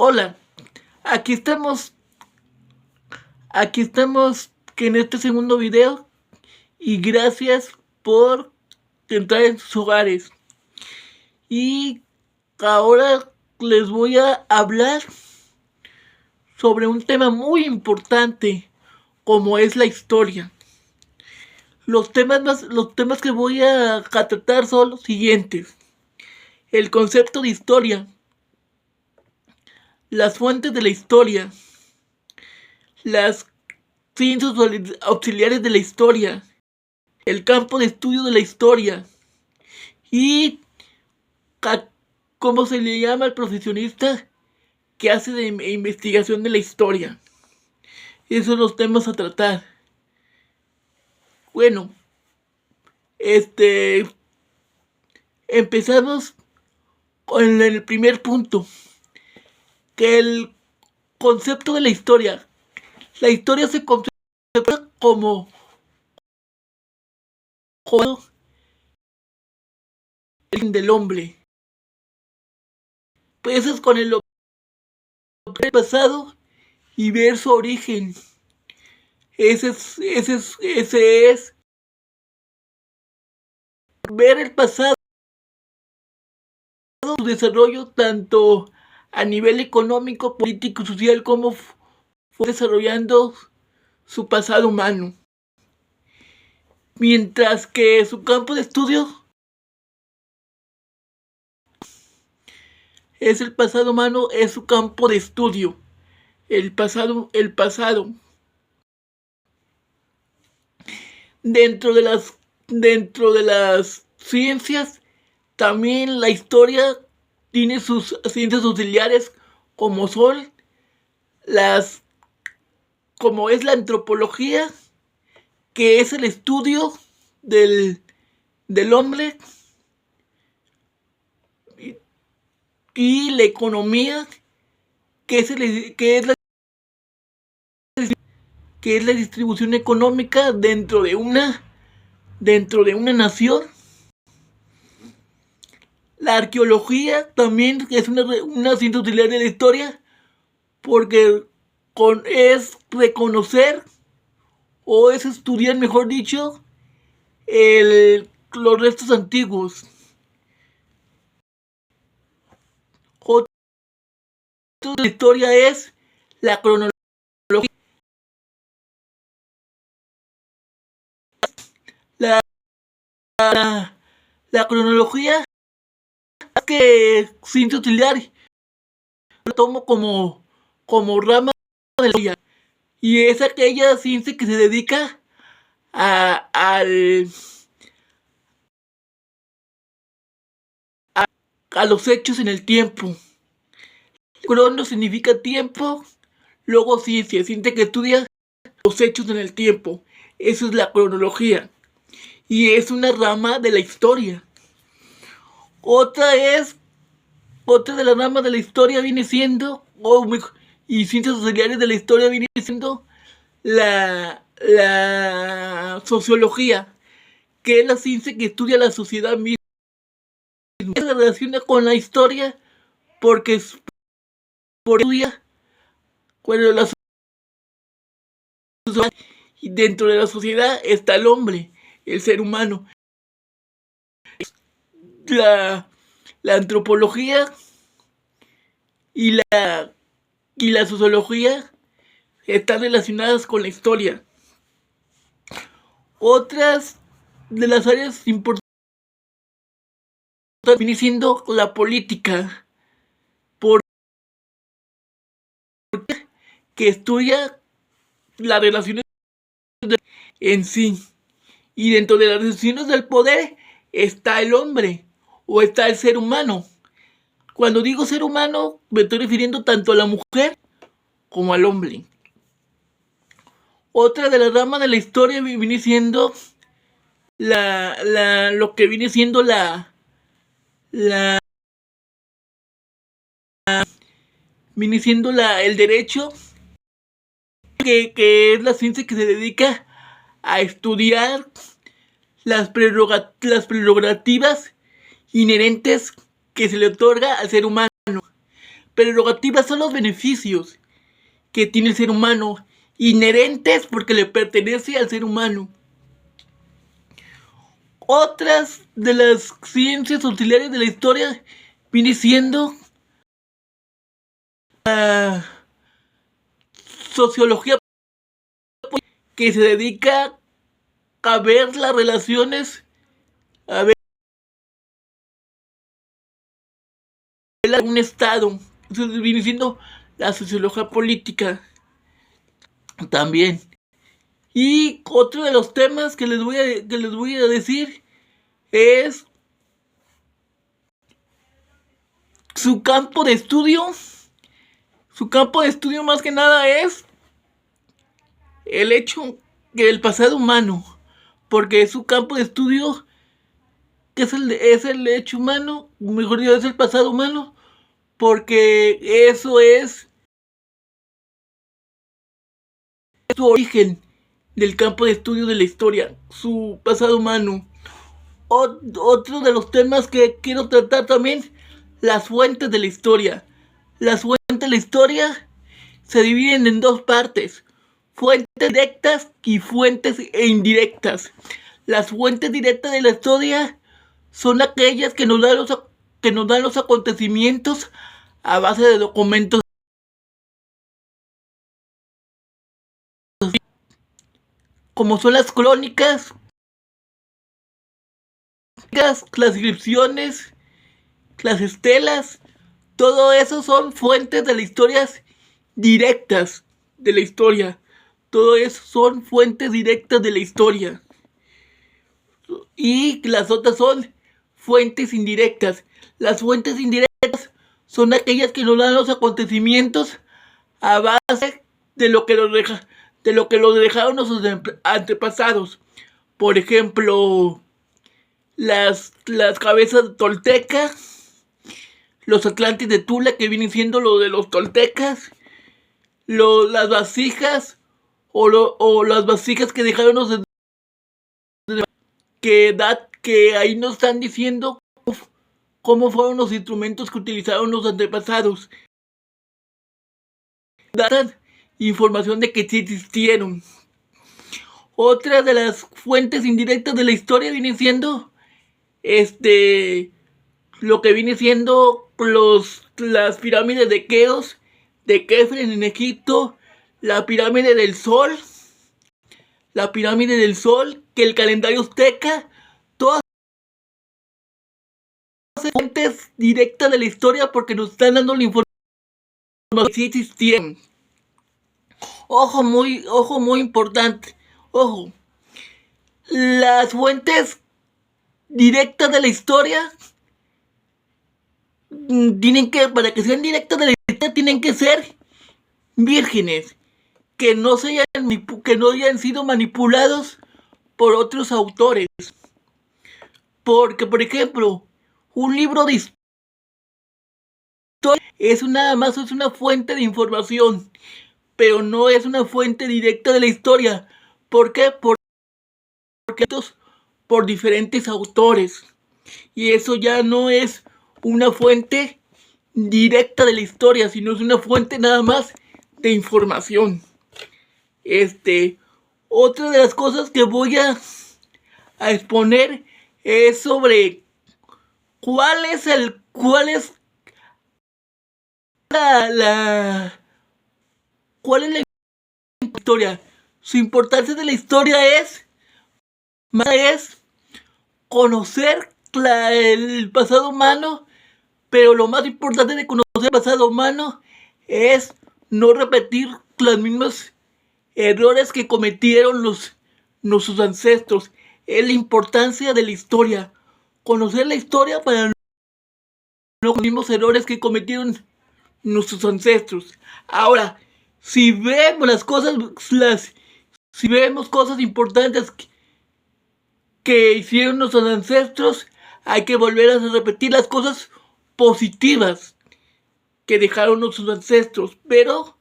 Hola, aquí estamos, que en este segundo video y gracias por entrar en sus hogares. Y ahora les voy a hablar sobre un tema muy importante como es la historia. Los temas que voy a tratar son los siguientes: el concepto de historia, las fuentes de la historia, las ciencias auxiliares de la historia, el campo de estudio de la historia y cómo se le llama al profesionista que hace de investigación de la historia. Esos son los temas a tratar. Bueno, empezamos con el primer punto, que el concepto de la historia. La historia se conceptúa como el del hombre. Empiezas con el pasado y ver su origen. Ese es ver el pasado, su desarrollo tanto a nivel económico, político, social, como fue desarrollando su pasado humano. Mientras que su campo de estudio es el pasado humano, es su campo de estudio. El pasado. Dentro de las ciencias, también la historia tiene sus ciencias auxiliares, como son como es la antropología, que es el estudio del hombre, y la economía, que es la distribución económica dentro de una nación. La arqueología también es una ciencia auxiliar de la historia, porque es reconocer, o es estudiar, mejor dicho, los restos antiguos. Otra de la historia es la cronología. La cronología es que ciencia auxiliar lo tomo como rama de la historia, y es aquella ciencia que se dedica a los hechos en el tiempo. Crono significa tiempo, luego ciencia que estudia los hechos en el tiempo. Eso es la cronología, y es una rama de la historia. Otra de las ramas de la historia viene siendo, y ciencias auxiliares de la historia viene siendo la sociología, que es la ciencia que estudia la sociedad misma. Se relaciona con la historia porque estudia la sociedad, y dentro de la sociedad está el hombre, el ser humano. La antropología y la sociología están relacionadas con la historia. Otras de las áreas importantes viene siendo la política, que estudia las relaciones en sí, y dentro de las relaciones del poder está el hombre, o está el ser humano. Cuando digo ser humano, me estoy refiriendo tanto a la mujer como al hombre. Otra de las ramas de la historia viene siendo lo que viene siendo el derecho, que es la ciencia que se dedica a estudiar las prerrogativas inherentes que se le otorga al ser humano. Prerrogativas son los beneficios que tiene el ser humano, inherentes porque le pertenece al ser humano. Otras de las ciencias auxiliares de la historia viene siendo la sociología, que se dedica a ver las relaciones, a ver un estado. Eso viene siendo la sociología política también. Y otro de los temas que les voy a decir es su campo de estudio. Su campo de estudio más que nada es el hecho del pasado humano, porque es su campo de estudio que es el hecho humano, mejor dicho, es el pasado humano, porque eso es su origen del campo de estudio de la historia, su pasado humano. Otro de los temas que quiero tratar también, las fuentes de la historia. Las fuentes de la historia se dividen en dos partes: fuentes directas y fuentes indirectas. Las fuentes directas de la historia son aquellas que nos dan los acontecimientos a base de documentos, como son las crónicas, las inscripciones, las estelas. Todo eso son fuentes de la historia directas de la historia. Todo eso son fuentes directas de la historia. Y las otras son fuentes indirectas. Las fuentes indirectas son aquellas que nos dan los acontecimientos a base de lo que los dejaron nuestros antepasados. Por ejemplo, las cabezas toltecas, los atlantes de Tula, que vienen siendo lo de los toltecas, las vasijas o las vasijas que dejaron los que ahí nos están diciendo cómo fueron los instrumentos que utilizaron los antepasados. Dan información de que sí existieron. Otra de las fuentes indirectas de la historia viene siendo lo que viene siendo las pirámides de Keops, de Kefren en Egipto, la pirámide del Sol, que el calendario azteca. Todas las fuentes directas de la historia porque nos están dando la información que sí existieron. Ojo muy importante. Ojo. Las fuentes directas de la historia para que sean directas de la historia, tienen que ser vírgenes, que no hayan sido manipulados por otros autores. Porque, por ejemplo, un libro de historia es una fuente de información, pero no es una fuente directa de la historia. ¿Por qué? Porque por diferentes autores. Y eso ya no es una fuente directa de la historia, sino es una fuente nada más de información. Otra de las cosas que voy a exponer es sobre cuál es la historia. Su importancia de la historia es conocer el pasado humano, pero lo más importante de conocer el pasado humano es no repetir los mismos errores que cometieron nuestros ancestros. Es la importancia de la historia. Conocer la historia para no cometer los mismos errores que cometieron nuestros ancestros. Ahora, si vemos si vemos cosas importantes que hicieron nuestros ancestros, hay que volver a repetir las cosas positivas que dejaron nuestros ancestros, pero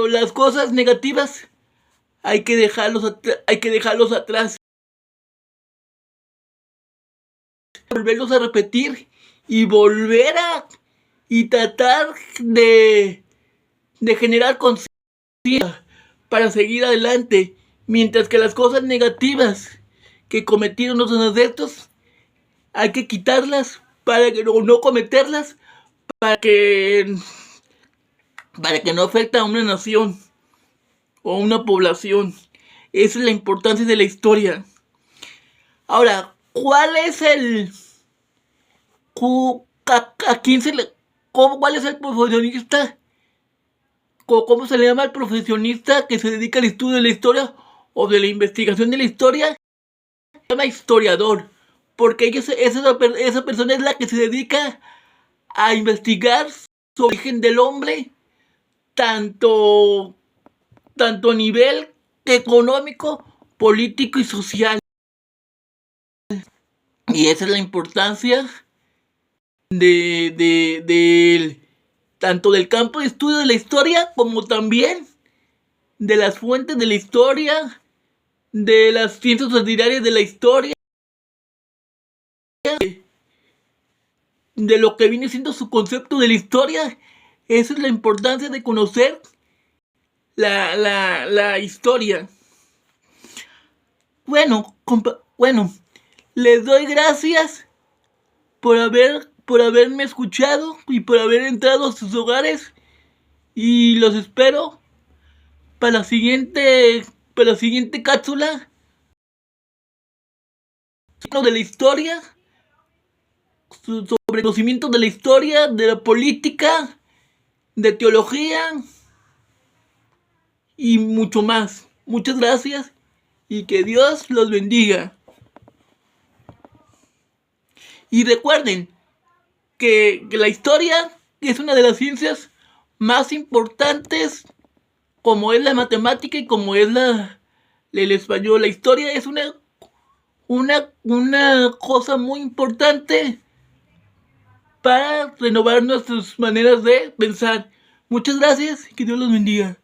las cosas negativas hay que dejarlos atrás, volverlos a repetir y volver a y tratar de generar conciencia para seguir adelante, mientras que las cosas negativas que cometieron los adeptos hay que quitarlas para que no cometerlas, para que no afecte a una nación o a una población. Esa es la importancia de la historia. Ahora, ¿cuál es el a quién se le cuál es el profesionista? ¿Cómo se le llama al profesionista que se dedica al estudio de la historia o de la investigación de la historia? Se llama historiador, porque esa persona es la que se dedica a investigar sobre el origen del hombre, tanto a nivel económico, político y social. Y esa es la importancia tanto del campo de estudio de la historia como también de las fuentes de la historia, de las ciencias ordinarias de la historia, de lo que viene siendo su concepto de la historia. Esa es la importancia de conocer la historia. Bueno, les doy gracias por haberme escuchado y por haber entrado a sus hogares, y los espero para la siguiente cápsula de la historia, sobre conocimiento de la historia, de la política, de teología y mucho más. Muchas gracias y que Dios los bendiga. Y recuerden que la historia es una de las ciencias más importantes, como es la matemática y como es el español. La historia es una cosa muy importante para renovar nuestras maneras de pensar. Muchas gracias y que Dios los bendiga.